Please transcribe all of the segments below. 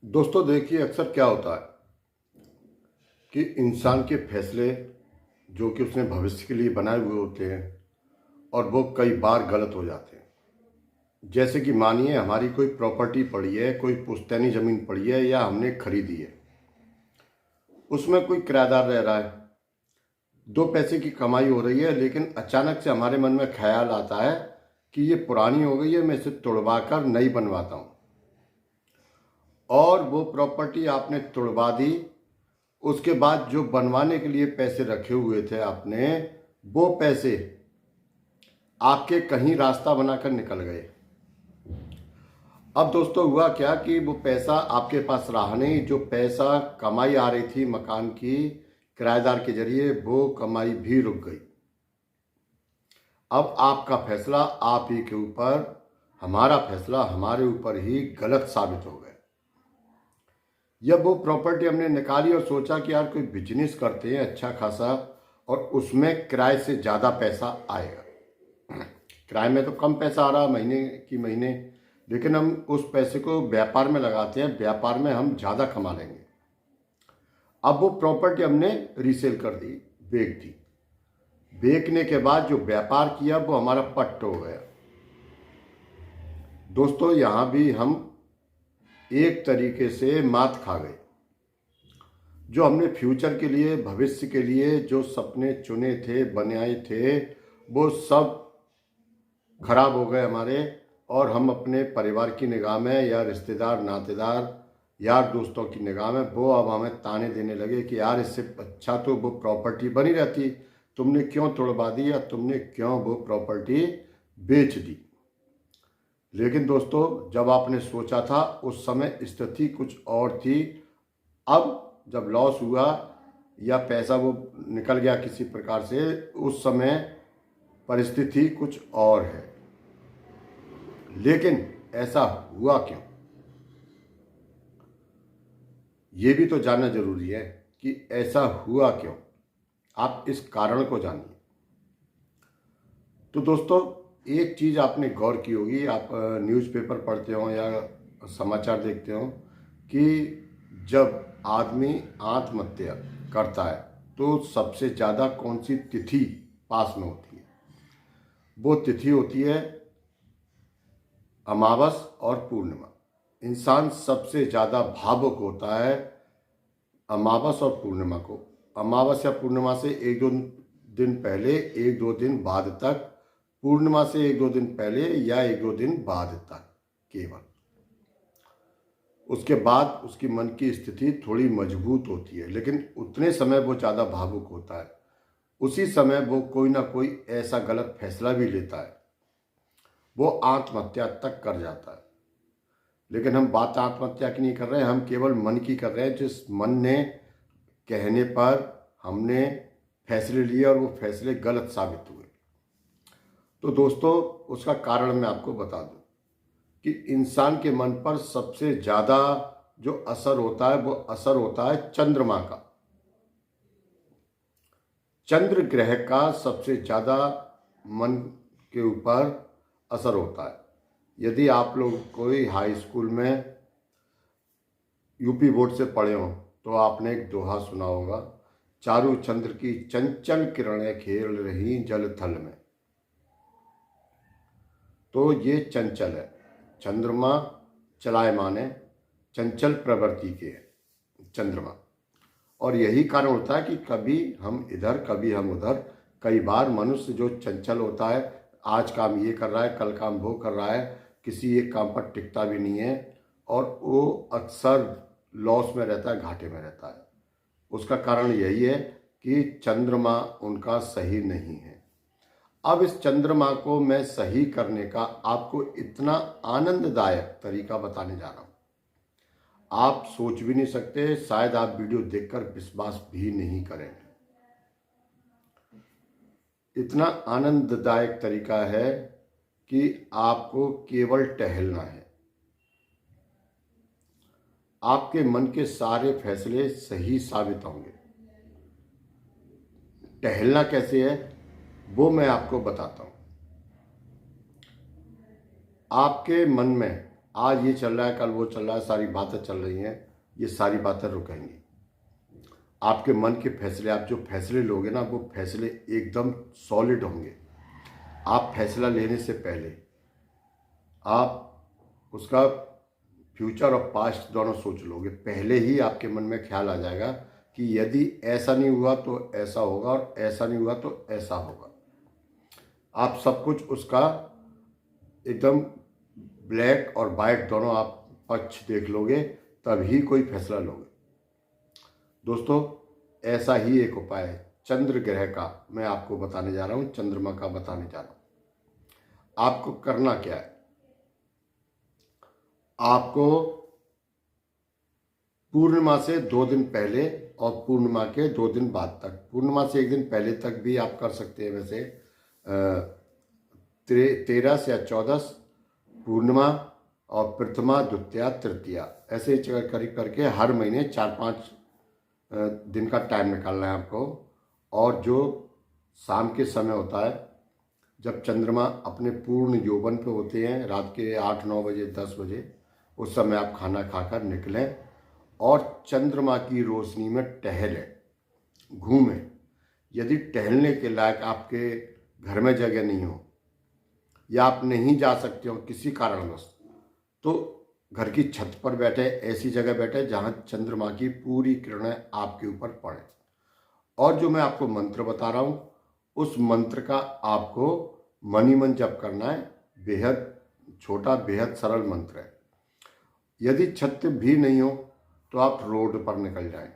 दोस्तों देखिए, अक्सर क्या होता है कि इंसान के फैसले जो कि उसने भविष्य के लिए बनाए हुए होते हैं और वो कई बार गलत हो जाते हैं। जैसे कि मानिए हमारी कोई प्रॉपर्टी पड़ी है, कोई पुश्तैनी ज़मीन पड़ी है या हमने खरीदी है, उसमें कोई किराएदार रह रहा है, दो पैसे की कमाई हो रही है, लेकिन अचानक से हमारे मन में ख्याल आता है कि ये पुरानी हो गई है, मैं इसे तुड़वा कर नई बनवाता हूँ। और वो प्रॉपर्टी आपने तुड़वा दी। उसके बाद जो बनवाने के लिए पैसे रखे हुए थे आपने, वो पैसे आपके कहीं रास्ता बनाकर निकल गए। अब दोस्तों हुआ क्या कि वो पैसा आपके पास रहा नहीं। जो पैसा कमाई आ रही थी मकान की किराएदार के जरिए, वो कमाई भी रुक गई। अब आपका फैसला आप ही के ऊपर, हमारा फैसला हमारे ऊपर ही गलत साबित हो गया। जब वो प्रॉपर्टी हमने निकाली और सोचा कि यार कोई बिजनेस करते हैं अच्छा खासा और उसमें किराए से ज़्यादा पैसा आएगा। किराए में तो कम पैसा आ रहा महीने की महीने, लेकिन हम उस पैसे को व्यापार में लगाते हैं, व्यापार में हम ज़्यादा कमा लेंगे। अब वो प्रॉपर्टी हमने रीसेल कर दी, बेच दी। बेचने के बाद जो व्यापार किया वो हमारा पट्ट हो गया। दोस्तों यहाँ भी हम एक तरीके से मात खा गए। जो हमने फ्यूचर के लिए, भविष्य के लिए जो सपने चुने थे, बनाए थे, वो सब खराब हो गए हमारे। और हम अपने परिवार की निगाह में या रिश्तेदार नातेदार यार दोस्तों की निगाह में वो अब हमें ताने देने लगे कि यार इससे अच्छा तो वो प्रॉपर्टी बनी रहती, तुमने क्यों तोड़वा दी या तुमने क्यों वो प्रॉपर्टी बेच दी। लेकिन दोस्तों जब आपने सोचा था उस समय स्थिति कुछ और थी। अब जब लॉस हुआ या पैसा वो निकल गया किसी प्रकार से, उस समय परिस्थिति कुछ और है। लेकिन ऐसा हुआ क्यों, ये भी तो जानना जरूरी है कि ऐसा हुआ क्यों। आप इस कारण को जानिए। तो दोस्तों एक चीज़ आपने गौर की होगी, आप न्यूज़पेपर पढ़ते हो या समाचार देखते हो कि जब आदमी आत्महत्या करता है तो सबसे ज़्यादा कौन सी तिथि पास में होती है। वो तिथि होती है अमावस और पूर्णिमा। इंसान सबसे ज़्यादा भावुक होता है अमावस और पूर्णिमा को। अमावस या पूर्णिमा से एक दो दिन पहले, एक दो दिन बाद तक, पूर्णिमा से एक दो दिन पहले या एक दो दिन बाद तक केवल। उसके बाद उसकी मन की स्थिति थोड़ी मजबूत होती है, लेकिन उतने समय वो ज़्यादा भावुक होता है। उसी समय वो कोई ना कोई ऐसा गलत फैसला भी लेता है, वो आत्महत्या तक कर जाता है। लेकिन हम बात आत्महत्या की नहीं कर रहे हैं, हम केवल मन की कर रहे हैं। जिस मन ने कहने पर हमने फैसले लिए और वो फैसले गलत साबित हुए। तो दोस्तों उसका कारण मैं आपको बता दूं कि इंसान के मन पर सबसे ज़्यादा जो असर होता है वो असर होता है चंद्रमा का। चंद्र ग्रह का सबसे ज़्यादा मन के ऊपर असर होता है। यदि आप लोग कोई हाई स्कूल में यूपी बोर्ड से पढ़े हो तो आपने एक दोहा सुना होगा, चारों चंद्र की चंचल किरणें खेल रही जल थल में। तो ये चंचल है, चंद्रमा चलायमान है, चंचल प्रवृत्ति के है चंद्रमा। और यही कारण होता है कि कभी हम इधर कभी हम उधर। कई बार मनुष्य जो चंचल होता है, आज काम ये कर रहा है, कल काम वो कर रहा है, किसी एक काम पर टिकता भी नहीं है और वो अक्सर लॉस में रहता है, घाटे में रहता है। उसका कारण यही है कि चंद्रमा उनका सही नहीं है। अब इस चंद्रमा को मैं सही करने का आपको इतना आनंददायक तरीका बताने जा रहा हूँ, आप सोच भी नहीं सकते। शायद आप वीडियो देखकर विश्वास भी नहीं करेंगे। इतना आनंददायक तरीका है कि आपको केवल टहलना है, आपके मन के सारे फैसले सही साबित होंगे। टहलना कैसे है वो मैं आपको बताता हूं। आपके मन में आज ये चल रहा है, कल वो चल रहा है, सारी बातें चल रही हैं, ये सारी बातें रुकेंगी। आपके मन के फैसले, आप जो फैसले लोगे ना, वो फैसले एकदम सॉलिड होंगे। आप फैसला लेने से पहले आप उसका फ्यूचर और पास्ट दोनों सोच लोगे। पहले ही आपके मन में ख्याल आ जाएगा कि यदि ऐसा नहीं हुआ तो ऐसा होगा, और ऐसा नहीं हुआ तो ऐसा होगा। आप सब कुछ उसका एकदम ब्लैक और वाइट दोनों आप पक्ष देख लोगे, तभी कोई फैसला लोगे। दोस्तों, ऐसा ही एक उपाय है चंद्र ग्रह का, मैं आपको बताने जा रहा हूँ, चंद्रमा का बताने जा रहा हूँ। आपको करना क्या है, आपको पूर्णिमा से 2 दिन पहले और पूर्णिमा के 2 दिन बाद तक, पूर्णिमा से 1 दिन पहले तक भी आप कर सकते हैं। वैसे 13 या 14 पूर्णिमा और प्रथमा, द्वितीया, तृतीया, ऐसे करीब करके हर महीने 4-5 दिन का टाइम निकालना है आपको। और जो शाम के समय होता है, जब चंद्रमा अपने पूर्ण यौवन पे होते हैं, रात के 8-9 बजे, 10 बजे, उस समय आप खाना खाकर निकलें और चंद्रमा की रोशनी में टहलें, घूमें। यदि टहलने के लायक आपके घर में जगह नहीं हो या आप नहीं जा सकते हो किसी कारणवश, तो घर की छत पर बैठे, ऐसी जगह बैठे जहां चंद्रमा की पूरी किरणें आपके ऊपर पड़े। और जो मैं आपको मंत्र बता रहा हूं, उस मंत्र का आपको मन ही मन जप करना है। बेहद छोटा, बेहद सरल मंत्र है। यदि छत भी नहीं हो तो आप रोड पर निकल जाएं।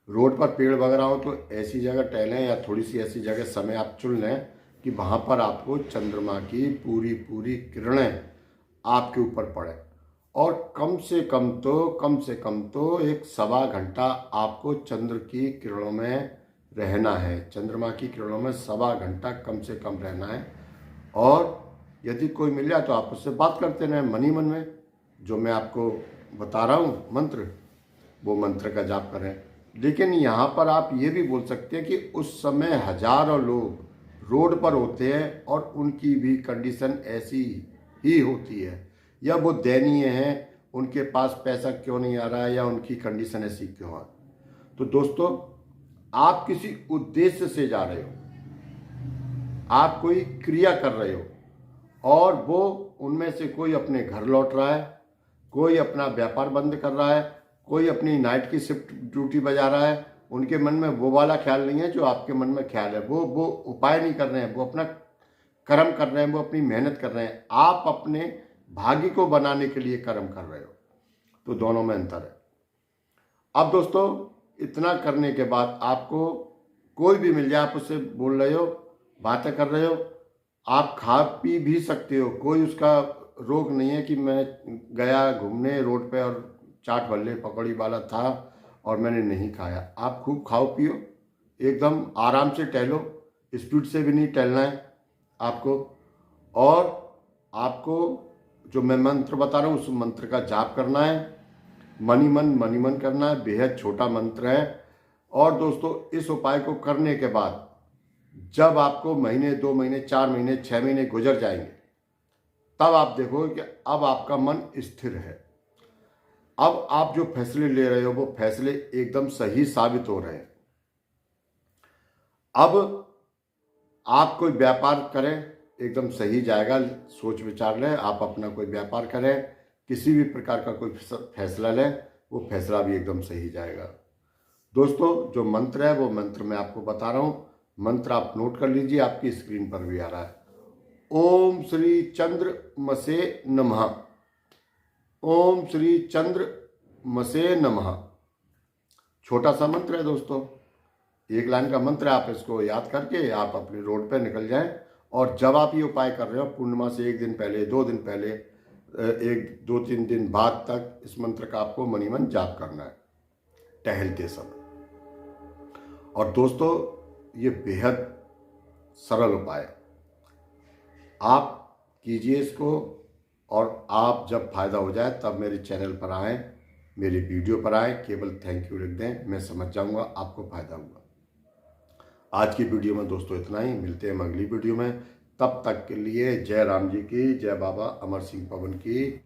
रोड पर पेड़ वगैरह हो तो ऐसी जगह टहलें, या थोड़ी सी ऐसी जगह समय आप चुन लें कि वहाँ पर आपको चंद्रमा की पूरी पूरी किरणें आपके ऊपर पड़े। और कम से कम तो 1-1.25 घंटा आपको चंद्र की किरणों में रहना है। चंद्रमा की किरणों में 1.25 घंटा कम से कम रहना है। और यदि कोई मिल जाए तो आप उससे बात करते रहें मन ही मन में। जो मैं आपको बता रहा हूँ मंत्र, वो मंत्र का जाप करें। लेकिन यहाँ पर आप ये भी बोल सकते हैं कि उस समय हजारों लोग रोड पर होते हैं और उनकी भी कंडीशन ऐसी ही होती है, या वो दयनीय हैं, उनके पास पैसा क्यों नहीं आ रहा है, या उनकी कंडीशन ऐसी क्यों है। तो दोस्तों, आप किसी उद्देश्य से जा रहे हो, आप कोई क्रिया कर रहे हो, और वो उनमें से कोई अपने घर लौट रहा है, कोई अपना व्यापार बंद कर रहा है, कोई अपनी नाइट की शिफ्ट ड्यूटी बजा रहा है। उनके मन में वो वाला ख्याल नहीं है जो आपके मन में ख्याल है। वो उपाय नहीं कर रहे हैं, वो अपना कर्म कर रहे हैं, वो अपनी मेहनत कर रहे हैं। आप अपने भाग्य को बनाने के लिए कर्म कर रहे हो। तो दोनों में अंतर है। अब दोस्तों, इतना करने के बाद आपको कोई भी मिल जाए, आप उससे बोल रहे हो, बातें कर रहे हो, आप खा पी भी सकते हो, कोई उसका रोक नहीं है कि मैं गया घूमने रोड पे और चाट भल्ले पकौड़ी वाला था और मैंने नहीं खाया। आप खूब खाओ पियो, एकदम आराम से टहलो, स्पीड से भी नहीं टहलना है आपको। और आपको जो मैं मंत्र बता रहा हूँ, उस मंत्र का जाप करना है, मन ही मन करना है। बेहद छोटा मंत्र है। और दोस्तों, इस उपाय को करने के बाद जब आपको महीने, 2 महीने, 4 महीने, 6 महीने गुजर जाएंगे, तब आप देखोगे कि अब आपका मन स्थिर है। अब आप जो फैसले ले रहे हो, वो फैसले एकदम सही साबित हो रहे हैं। अब आप कोई व्यापार करें, एकदम सही जाएगा। सोच विचार लें, आप अपना कोई व्यापार करें, किसी भी प्रकार का कोई फैसला लें, वो फैसला भी एकदम सही जाएगा। दोस्तों, जो मंत्र है वो मंत्र मैं आपको बता रहा हूँ। मंत्र आप नोट कर लीजिए, आपकी स्क्रीन पर भी आ रहा है। ओम श्री चंद्रमसे नमः। ओम श्री चंद्रमसे नमः। छोटा सा मंत्र है दोस्तों, 1 लाइन का मंत्र है। आप इसको याद करके आप अपने रोड पे निकल जाएं। और जब आप ये उपाय कर रहे हो, पूर्णिमा से 1 दिन पहले, 2 दिन पहले, 1-2-3 दिन बाद तक इस मंत्र का आपको मन ही मन जाप करना है टहलते समय। और दोस्तों, ये बेहद सरल उपाय है, आप कीजिए इसको। और आप जब फ़ायदा हो जाए तब मेरे चैनल पर आएँ, मेरी वीडियो पर आएँ, केवल थैंक यू लिख दें, मैं समझ जाऊंगा आपको फ़ायदा हुआ। आज की वीडियो में दोस्तों इतना ही। मिलते हैं अगली वीडियो में। तब तक के लिए जय राम जी की, जय बाबा अमर सिंह पवन की।